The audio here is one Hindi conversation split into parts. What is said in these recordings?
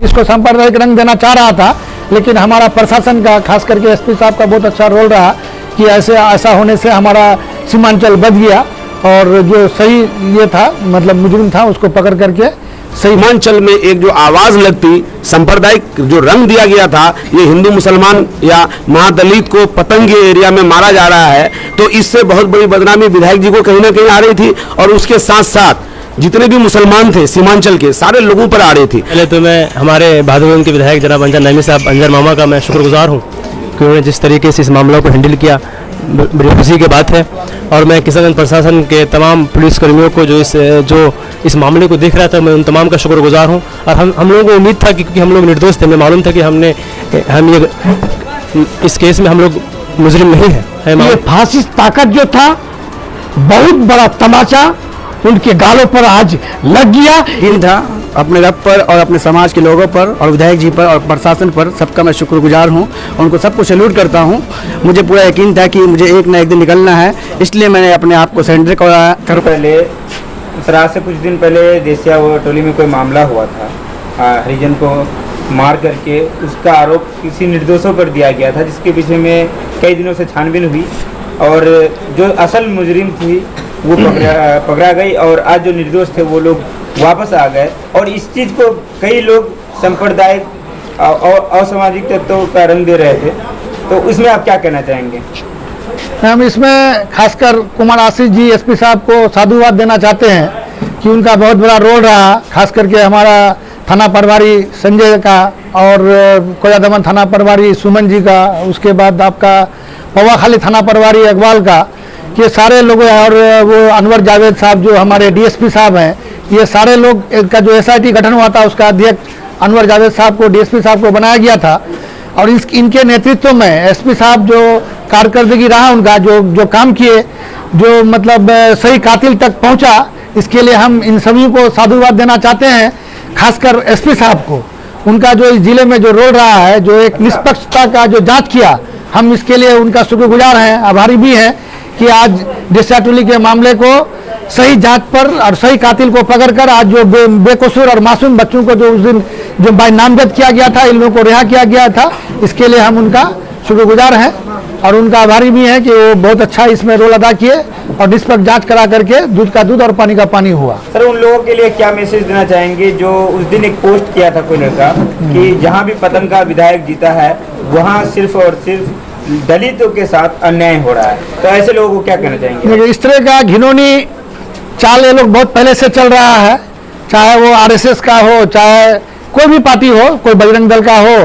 इसको सांप्रदायिक रंग देना चाह रहा था, लेकिन हमारा प्रशासन का, खास करके एसपी साहब का बहुत अच्छा रोल रहा कि ऐसा होने से हमारा सीमांचल बच गया और जो सही ये था, मतलब मुजरिम था, उसको पकड़ करके सीमांचल में एक जो आवाज लगती, सांप्रदायिक जो रंग दिया गया था, ये हिंदू मुसलमान या महादलित को पतंग एरिया में मारा जा रहा है, तो इससे बहुत बड़ी बदनामी विधायक जी को कहीं ना कहीं आ रही थी और उसके साथ साथ जितने भी मुसलमान थे सीमांचल के सारे लोगों पर आ रही थी। पहले तो मैं हमारे बहादुरगंज के विधायक जनाब अंजर नईमी साहब, अंजर मामा का मैं शुक्रगुजार हूँ कि उन्होंने जिस तरीके से इस मामला को हैंडल किया, बड़ी खुशी की बात है। और मैं किशनगंज प्रशासन के तमाम पुलिसकर्मियों को जो इस मामले को देख रहा था, मैं उन तमाम का शुक्रगुजार हूँ। और हम लोगों को उम्मीद था कि क्योंकि हम लोग निर्दोष थे, हमें मालूम था कि हम ये इस केस में हम लोग मुजरिम नहीं है। ये फासिस्ट ताकत जो था, बहुत बड़ा तमाचा उनके गालों पर आज लग गया। इन था अपने रब पर और अपने समाज के लोगों पर और विधायक जी पर और प्रशासन पर, सबका मैं शुक्रगुजार हूं। उनको सबको सैल्यूट करता हूं। मुझे पूरा यकीन था कि मुझे एक ना एक दिन निकलना है, इसलिए मैंने अपने आप को सरेंडर कर पहले सराज से कुछ दिन पहले देसिया वो टोली में कोई मामला हुआ था, हरिजन को मार करके उसका आरोप किसी निर्दोषों पर दिया गया था, जिसके पीछे में कई दिनों से छानबीन हुई और जो असल मुजरिम थी वो पकड़ा गई और आज जो निर्दोष थे वो लोग वापस आ गए। और इस चीज़ को कई लोग सांप्रदायिक और असामाजिक तत्वों का रंग दे रहे थे, तो उसमें आप क्या कहना चाहेंगे? हम इसमें खासकर कुमार आशीष जी एसपी साहब को साधुवाद देना चाहते हैं कि उनका बहुत बड़ा रोल रहा, खास करके हमारा थाना प्रभारी संजय का और कोया दमन थाना प्रभारी सुमन जी का, उसके बाद आपका पवाखाली थाना प्रभारी इकबाल का, ये सारे लोग, और वो अनवर जावेद साहब जो हमारे डीएसपी साहब हैं, ये सारे लोग का जो एसआईटी गठन हुआ था, उसका अध्यक्ष अनवर जावेद साहब को, डीएसपी साहब को बनाया गया था। और इनके नेतृत्व में एसपी साहब जो कारकर्दगी रहा उनका, जो काम किए, जो मतलब सही कातिल तक पहुंचा, इसके लिए हम इन सभी को साधुवाद देना चाहते हैं। खासकर एसपी साहब को, उनका जो इस जिले में जो रोल रहा है, जो एक निष्पक्षता का जो जांच किया, हम इसके लिए उनका शुक्रगुजार हैं, आभारी भी हैं कि आज देसिया टोली के मामले को सही जांच पर और सही कातिल को पकड़कर आज जो बेकसूर और मासूम बच्चों को जो उस दिन जो नामजद किया गया था, इन लोगों को रिहा किया गया था, इसके लिए हम उनका शुक्रगुजार हैं और उनका आभारी भी हैं कि वो बहुत अच्छा इसमें रोल अदा किए और निष्पक्ष जांच करा करके दूध का दूध और पानी का पानी हुआ। सर, उन लोगों के लिए क्या मैसेज देना चाहेंगे जो उस दिन एक पोस्ट किया था कोई लड़का कि जहाँ भी पतंग का विधायक जीता है वहाँ सिर्फ और सिर्फ दलितों के साथ अन्याय हो रहा है, तो ऐसे लोगों को क्या कहना चाहेंगे? इस तरह का घिनौनी चाल ये लोग बहुत पहले से चल रहा है, चाहे वो आरएसएस का हो, चाहे कोई भी पार्टी हो, कोई बजरंग दल का हो,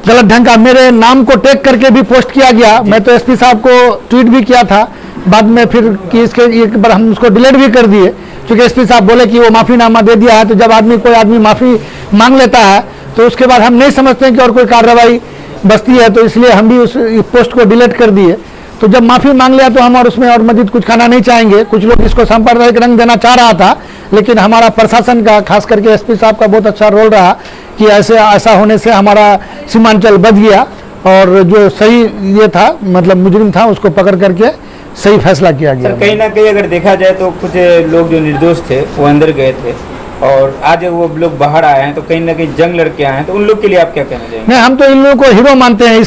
गलत ढंग का मेरे नाम को टैग करके भी पोस्ट किया गया। मैं तो एसपी साहब को ट्वीट भी किया था, बाद में फिर कि इसके एक बार हम उसको डिलीट भी कर दिए, क्योंकि एसपी साहब बोले कि वो माफ़ीनामा दे दिया है। तो जब कोई आदमी माफ़ी मांग लेता है तो उसके बाद हम नहीं समझते कि और कोई कार्रवाई बचती है, तो इसलिए हम भी उस पोस्ट को डिलीट कर दिए। तो जब माफ़ी मांग लिया तो हम और उसमें और मजीद कुछ खाना नहीं चाहेंगे। कुछ लोग इसको सांप्रदायिक रंग देना चाह रहा था, लेकिन हमारा प्रशासन का, खास करके एसपी साहब का बहुत अच्छा रोल रहा कि ऐसा होने से हमारा सीमांचल बच गया और जो सही ये था, मतलब मुजरिम था, उसको पकड़ करके सही फैसला किया गया। कहीं ना कहीं अगर देखा जाए तो कुछ लोग जो निर्दोष थे वो अंदर गए थे और आज वो लोग बाहर आए हैं, तो कहीं ना कहीं जंग लड़के आए हैं, तो उन लोग के लिए आप क्या कहना चाहेंगे? नहीं, हम तो इन लोगों को हीरो मानते हैं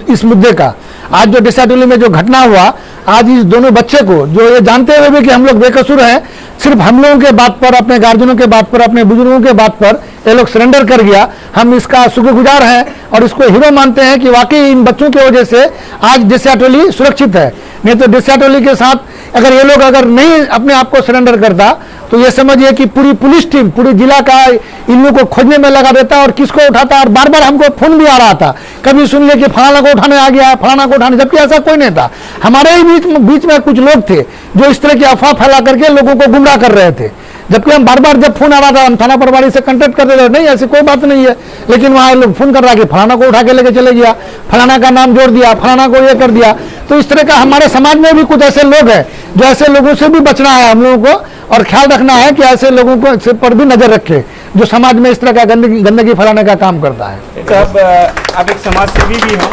इस मुद्दे का। आज जो देसिया टोली में जो घटना हुआ, आज इस दोनों बच्चे को, जो ये जानते हुए भी कि हम लोग बेकसूर हैं, सिर्फ हम लोगों के बात पर, अपने गार्जियनों के बात पर, अपने बुजुर्गों के बात पर ये लोग सरेंडर कर गया। हम इसका शुक्रगुजार हैं और इसको हीरो मानते हैं कि वाकई इन बच्चों की वजह से आज देसिया टोली सुरक्षित है। नहीं तो देसिया टोली के साथ अगर ये लोग नहीं अपने आप को सरेंडर करता तो ये समझिए कि पूरी पुलिस टीम, पूरी जिला का इन लोगों को खोजने में लगा देता और किसको उठाता। और बार बार हमको फोन भी आ रहा था, कभी सुन ले कि फलाना को उठाने आ गया, फलाना को उठाने, जबकि ऐसा कोई नहीं था। हमारे ही बीच में कुछ लोग थे जो इस तरह की अफवाह फैला करके लोगों को गुमराह कर रहे थे, जबकि हम बार बार जब फोन आ रहा था हम थाना प्रभारी से कांटेक्ट करते थे, नहीं ऐसी कोई बात नहीं है, लेकिन वहाँ लोग फोन कर रहा कि फलाना को उठा के लेके चले गया, फलाना का नाम जोड़ दिया, फलाना को ये कर दिया। तो इस तरह का हमारे समाज में भी कुछ ऐसे लोग हैं जो ऐसे लोगों से भी बचना है हम लोगों को, और ख्याल रखना है कि ऐसे लोगों को पर भी नजर रखे जो समाज में इस तरह का गंदगी फैलाने का काम करता है। तो आप एक समाज सेवी भी हो,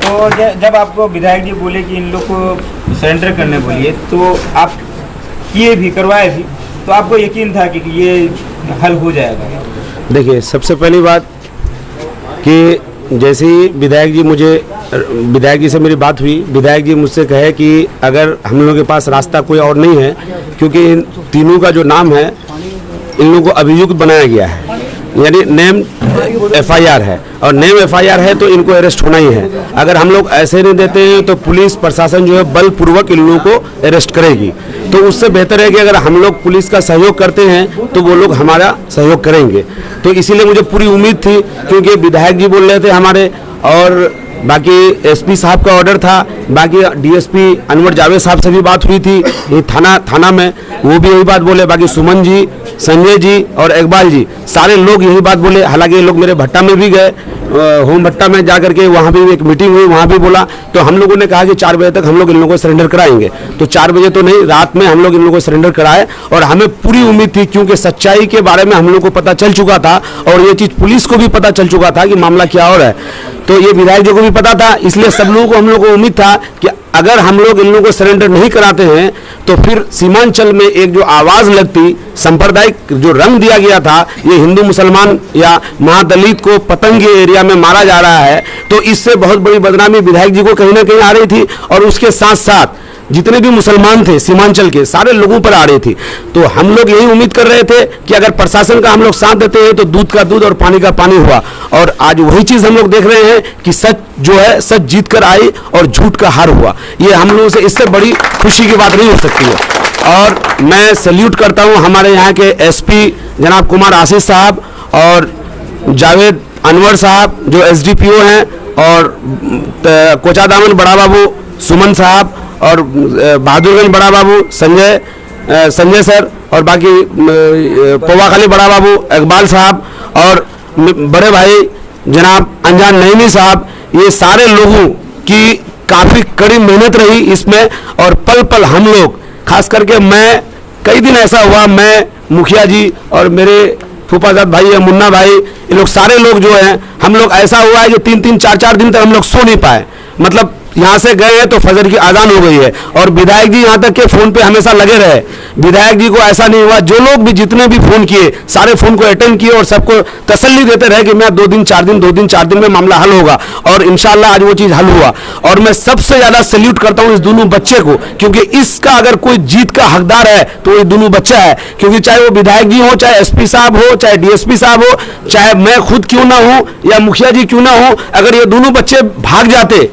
तो जब आपको विधायक जी बोले कि इन लोग को सरेंडर करने बोलिए, तो आप किए भी, करवाए भी, तो आपको यकीन था कि ये हल हो जाएगा? देखिए, सबसे पहली बात कि जैसे ही विधायक जी से मेरी बात हुई, विधायक जी मुझसे कहे कि अगर हम लोगों के पास रास्ता कोई और नहीं है, क्योंकि इन तीनों का जो नाम है इन लोगों को अभियुक्त बनाया गया है, यानी नेम FIR है, और नेम FIR है तो इनको अरेस्ट होना ही है। अगर हम लोग ऐसे नहीं देते हैं तो पुलिस प्रशासन जो है बलपूर्वक इन लोगों को अरेस्ट करेगी। तो उससे बेहतर है कि अगर हम लोग पुलिस का सहयोग करते हैं तो वो लोग हमारा सहयोग करेंगे। तो इसीलिए मुझे पूरी उम्मीद थी, क्योंकि विधायक जी बोल रहे थे हमारे, और बाकी SP साहब का ऑर्डर था, बाकी DSP अनवर जावेद साहब से भी बात हुई थी ये थाना में, वो भी यही बात बोले। बाकी सुमन जी, संजय जी और इकबाल जी, सारे लोग यही बात बोले। हालांकि ये लोग मेरे भट्टा में भी गए, होम भट्टा में जा करके वहाँ भी एक मीटिंग हुई, वहाँ भी बोला। तो हम लोगों ने कहा कि 4 बजे तक हम लोग इन लोगों को सरेंडर कराएंगे। तो 4 बजे तो नहीं, रात में हम लोग इन लोगों को सरेंडर कराए, और हमें पूरी उम्मीद थी, क्योंकि सच्चाई के बारे में हम लोग को पता चल चुका था और ये चीज़ पुलिस को भी पता चल चुका था कि मामला क्या हो रहा है। तो ये विधायक जी को भी पता था, इसलिए सब लोगों को हम लोग को उम्मीद था कि अगर हम लोग इन लोगों को सरेंडर नहीं कराते हैं तो फिर सीमांचल में एक जो आवाज़ लगती, सांप्रदायिक जो रंग दिया गया था, ये हिंदू मुसलमान या महादलित को पतंग एरिया में मारा जा रहा है, तो इससे बहुत बड़ी बदनामी विधायक जी को कहीं ना कहीं आ रही थी, और उसके साथ साथ जितने भी मुसलमान थे सीमांचल के सारे लोगों पर आ रही थी। तो हम लोग यही उम्मीद कर रहे थे कि अगर प्रशासन का हम लोग साथ देते हैं तो दूध का दूध और पानी का पानी हुआ, और आज वही चीज़ हम लोग देख रहे हैं कि सच जो है सच जीत कर आई और झूठ का हार हुआ। ये हम लोगों से इससे बड़ी खुशी की बात नहीं हो सकती है। और मैं सैल्यूट करता हूँ हमारे यहाँ के SP जनाब कुमार आशीष साहब और जावेद अनवर साहब जो SDPO हैं, और कोचादामन बड़ा बाबू सुमन साहब, और बहादुरगंज बड़ा बाबू संजय सर, और बाकी पोवाखाली बड़ा बाबू इकबाल साहब, और बड़े भाई जनाब अनजान नईमी साहब, ये सारे लोगों की काफ़ी कड़ी मेहनत रही इसमें। और पल पल हम लोग, खास करके मैं, कई दिन ऐसा हुआ, मैं, मुखिया जी और मेरे फूफाजाद भाई है मुन्ना भाई, ये लोग सारे लोग जो हैं, हम लोग ऐसा हुआ है कि 3-3, 4-4 दिन तक हम लोग सो नहीं पाए। मतलब यहाँ से गए हैं तो फजर की आज़ान हो गई है, और विधायक जी यहाँ तक के फ़ोन पे हमेशा लगे रहे। विधायक जी को ऐसा नहीं हुआ, जो लोग भी जितने भी फ़ोन किए सारे फ़ोन को अटेंड किए और सबको तसल्ली देते रहे कि मैं 2 दिन 4 दिन में मामला हल होगा, और इंशाल्लाह आज वो चीज़ हल हुआ। और मैं सबसे ज़्यादा सैल्यूट करता हूँ इस दोनों बच्चे को, क्योंकि इसका अगर कोई जीत का हकदार है तो ये दोनों बच्चा है। क्योंकि चाहे वो विधायक जी हो, चाहे SP साहब हो, चाहे DSP साहब हो, चाहे मैं खुद क्यों ना हूँ या मुखिया जी क्यों ना हो, अगर ये दोनों बच्चे भाग जाते,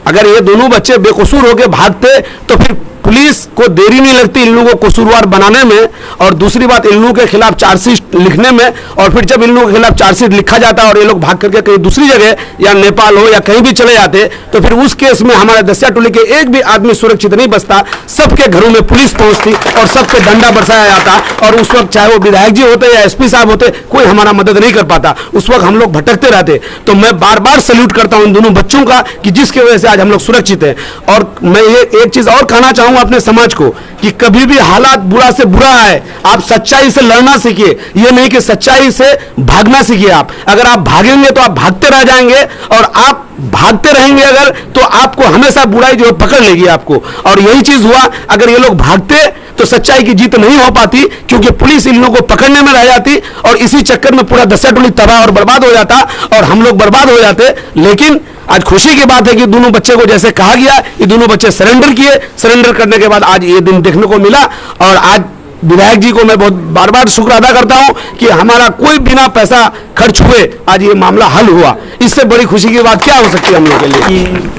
अगर ये दोनों बच्चे बेकसूर होकर भागते तो फिर पुलिस को देरी नहीं लगती इन लोगों को कसूरवार बनाने में, और दूसरी बात इन लोगों के खिलाफ चार्जशीट लिखने में। और फिर जब इन लोगों के खिलाफ चार्जशीट लिखा जाता है और ये लोग भाग करके कहीं दूसरी जगह या नेपाल हो या कहीं भी चले जाते, तो फिर उस केस में हमारे दसिया टोली के एक भी आदमी सुरक्षित नहीं बचता। सबके घरों में पुलिस पहुंचती और सब पे डंडा बरसाया जाता, और उस वक्त चाहे वो विधायक जी होते या SP साहब होते, कोई हमारा मदद नहीं कर पाता। उस वक्त हम लोग भटकते रहते। तो मैं बार बार सैल्यूट करता हूं इन दोनों बच्चों का कि जिसकी वजह से आज हम लोग सुरक्षित हैं। और मैं ये एक चीज और कहना चाहूंगा अपने समाज को कि कभी भी हालात बुरा से बुरा है, आप सच्चाई से लड़ना सीखिए, ये नहीं कि सच्चाई से भागना सीखिए। आप अगर आप भागेंगे तो आप भागते रह जाएंगे, और आप भागते रहेंगे अगर तो आपको हमेशा बुराई जो पकड़ लेगी आपको। और यही चीज हुआ, अगर ये लोग भागते तो सच्चाई की जीत नहीं हो पाती, क्योंकि पुलिस इन लोगों को पकड़ने में रह जाती, और इसी चक्कर में पूरा दसिया टोली तबाह और बर्बाद हो जाता और हम लोग बर्बाद हो जाते। लेकिन आज खुशी की बात है कि दोनों बच्चे को जैसे कहा गया, ये दोनों बच्चे सरेंडर किए। सरेंडर करने के बाद आज ये दिन देखने को मिला, और आज विधायक जी को मैं बहुत बार बार शुक्र अदा करता हूं कि हमारा कोई बिना पैसा खर्च हुए आज ये मामला हल हुआ। इससे बड़ी खुशी की बात क्या हो सकती है हम लोग के लिए। कि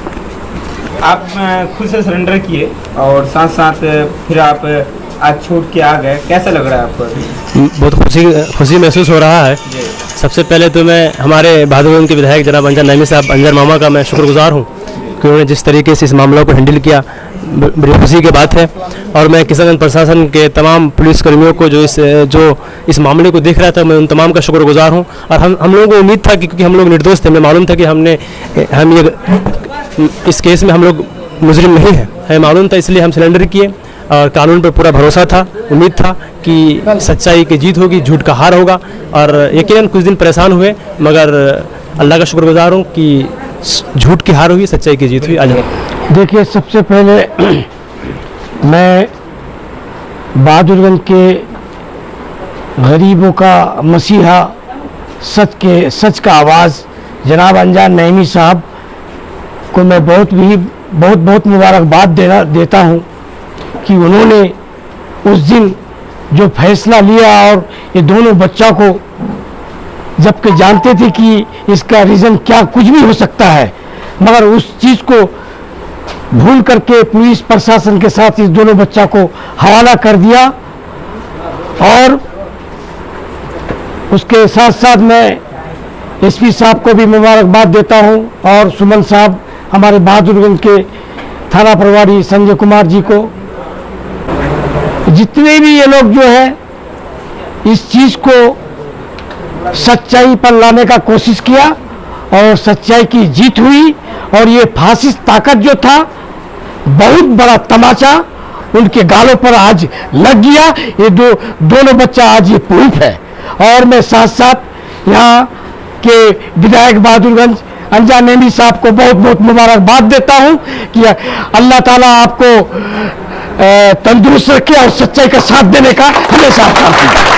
आप खुद से सरेंडर किए और साथ साथ फिर आप आज छूट के आ गए, कैसा लग रहा है आपको? बहुत खुशी महसूस हो रहा है। सबसे पहले तो मैं हमारे बहादुरगंज के विधायक जनाब अंजन नईमी साहब अंजर मामा का मैं शुक्रगुजार हूँ कि उन्होंने जिस तरीके से इस मामलों को हैंडल किया, बड़ी खुशी की बात है। और मैं किशनगंज प्रशासन के तमाम पुलिसकर्मियों को जो इस मामले को देख रहा था, मैं उन तमाम का शुक्रगुजार हूँ। और हम लोगों को उम्मीद था कि क्योंकि हम लोग निर्दोष थे, हमें मालूम था कि हम ये इस केस में हम लोग मुजरिम नहीं है, हमें मालूम था, इसलिए हम सिलेंडर किए। और कानून पर पूरा भरोसा था, उम्मीद था कि सच्चाई की जीत होगी, झूठ का हार होगा। और यकीनन कुछ दिन परेशान हुए, मगर अल्लाह का शुक्रगुजार हूँ कि झूठ की हार हुई, सच्चाई की जीत हुई। आज देखिए, सबसे पहले मैं बहादुरगंज के गरीबों का मसीहा सच का आवाज़ जनाब अंजान नईमी साहब को मैं बहुत मुबारकबाद देता हूँ कि उन्होंने उस दिन जो फैसला लिया और ये दोनों बच्चों को, जबकि जानते थे कि इसका रीज़न क्या कुछ भी हो सकता है, मगर उस चीज़ को भूल करके पुलिस प्रशासन के साथ इस दोनों बच्चा को हवाला कर दिया। और उसके साथ साथ मैं एसपी साहब को भी मुबारकबाद देता हूं और सुमन साहब हमारे बहादुरगंज के थाना प्रभारी संजय कुमार जी को, जितने भी ये लोग जो है इस चीज़ को सच्चाई पर लाने का कोशिश किया और सच्चाई की जीत हुई। और ये फासिस्ट ताकत जो था, बहुत बड़ा तमाचा उनके गालों पर आज लग गया। ये दोनों बच्चा आज ये प्रूफ है। और मैं साथ साथ यहाँ के विधायक बहादुरगंज अंजान नईमी साहब को बहुत मुबारकबाद देता हूँ कि अल्लाह ताला आपको तंदुरुस्त रखे और सच्चाई का साथ देने का हमेशा काम कीजिए।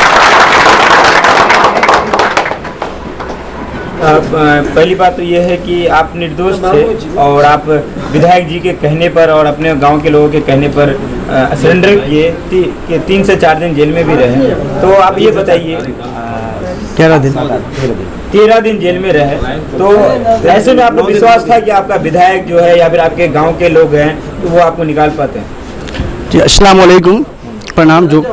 पहली बात तो ये है कि आप निर्दोष थे और आप विधायक जी के कहने पर और अपने गांव के लोगों के कहने पर सरेंडर किए, 3 से 4 दिन जेल में भी रहे। तो आप ये बताइए, 13 दिन जेल में रहे, तो ऐसे में आपको विश्वास था कि आपका विधायक जो है या फिर आपके गाँव के लोग हैं तो वो आपको निकाल पाते हैं? जी अस्सलाम वालेकुम, प्रणाम। जो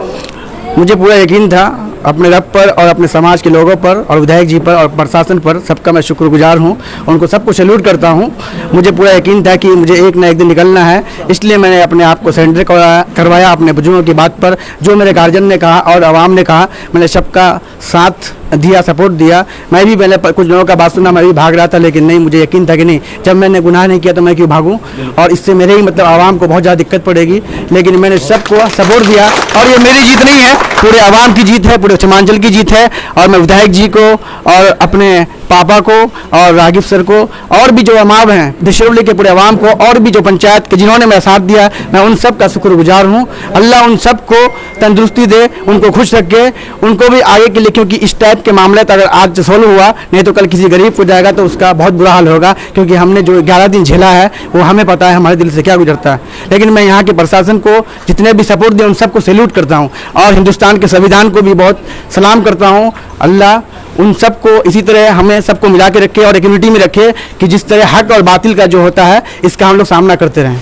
मुझे पूरा यकीन था अपने रब पर और अपने समाज के लोगों पर और विधायक जी पर और प्रशासन पर, सबका मैं शुक्रगुजार हूं और उनको सबको सैल्यूट करता हूं। मुझे पूरा यकीन था कि मुझे एक ना एक दिन निकलना है, इसलिए मैंने अपने आप को सरेंडर करवाया अपने बुजुर्गों की बात पर। जो मेरे गार्जियन ने कहा और आवाम ने कहा, मैंने सबका साथ दिया, सपोर्ट दिया। मैं भी पहले कुछ लोगों का बात सुना, मैं भी भाग रहा था, लेकिन नहीं, मुझे यकीन था कि नहीं, जब मैंने गुनाह नहीं किया तो मैं क्यों भागूं, और इससे मेरे ही मतलब आवाम को बहुत ज़्यादा दिक्कत पड़ेगी। लेकिन मैंने सबको सपोर्ट दिया और ये मेरी जीत नहीं है, पूरे आवाम की जीत है, पूरे सीमांचल की जीत है। और मैं विधायक जी को और अपने पापा को और रागिब सर को और भी जो अमाव हैं दिशरौली के पूरे आवाम को और भी जो पंचायत के जिन्होंने मेरा साथ दिया, मैं उन सब का शुक्रगुजार हूँ। अल्लाह उन सब को तंदुरुस्ती दे, उनको खुश रखे, उनको भी आगे के लिए, क्योंकि इस टाइप के मामले अगर आज सोल्व हुआ नहीं तो कल किसी गरीब को जाएगा तो उसका बहुत बुरा हाल होगा। क्योंकि हमने जो 11 दिन झेला है वो हमें पता है हमारे दिल से क्या गुजरता है। लेकिन मैं यहाँ के प्रशासन को जितने भी सपोर्ट दिए उन सबको सैल्यूट करता हूँ और हिंदुस्तान के संविधान को भी बहुत सलाम करता हूँ। अल्लाह उन सबको इसी तरह हमें सबको मिला के रखे और एक यूनिटी में रखे कि जिस तरह हक और बातिल का जो होता है इसका हम लोग सामना करते रहें।